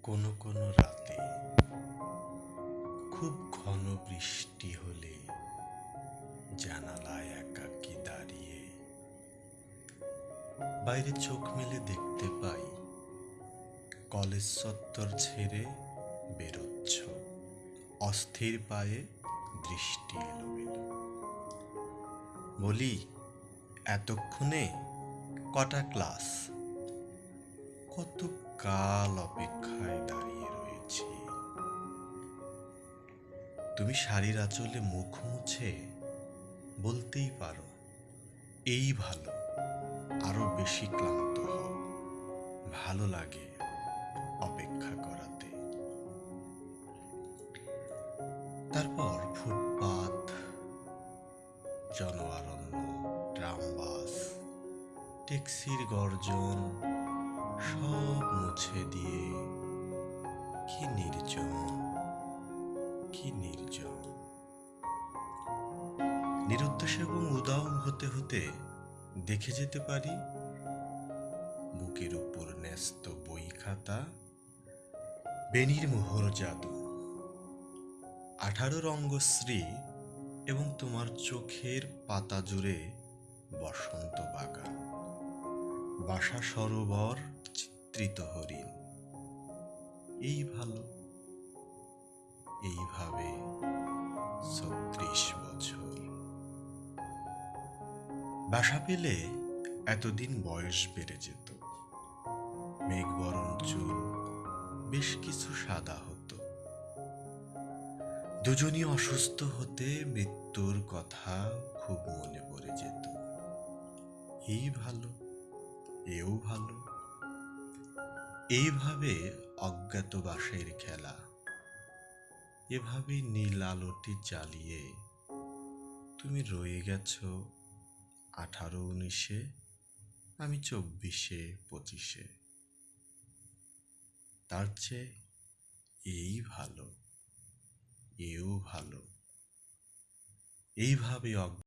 কোনো কোনো রাতে খুব ঘন বৃষ্টি হলে জানালায় একাকী দাঁড়িয়ে বাইরে চোখ মেলে দেখতে পাই কলেজ চত্বর ছেড়ে বেরোচ্ছ অস্থির পায়ে, দৃষ্টি এলোমেলো। বলি, এতক্ষণে কটা ক্লাস? কত কাল অপেক্ষায় দাঁড়িয়ে রয়েছি। তুমি শাড়ির আঁচলে মুখ মুছে বলতেই পারো, এই ভালো, আরো বেশি ক্লান্ত হও। ভালো লাগে অপেক্ষা করাতে। তারপর ফুটপাত, জনআরণ্য, ট্রামবাস, ট্যাক্সির গর্জন সব মুছে দিয়ে কি নির্জন, কি নির্জন। নিরুদ্দেশ এবং উদাম হতে হতে দেখে যেতে পারি বুকের উপর ন্যস্ত বই খাতা, বেনির মোহর জাদু, 18 রঙ্গশ্রী এবং তোমার চোখের পাতা জুড়ে বসন্ত বাগান, বাসা সরোবর, চিত্রিত হরিণ। এই ভালো, এইভাবে 36 বছর। বাসা পেলে এতদিন বয়স বেড়ে যেত, মেঘবরণ চুল বেশ কিছু সাদা হতো। দুজনই অসুস্থ হতে মৃত্যুর কথা খুব মনে পড়ে যেত। এই ভালো, এও ভালো। এইভাবে অজ্ঞাতবাসের খেলা, এভাবে নীল আলোটি জ্বালিয়ে তুমি রয়ে গেছ 18-19-এ, আমি 24-25-এ। তার চেয়ে এই ভালো, এও ভালো। এইভাবে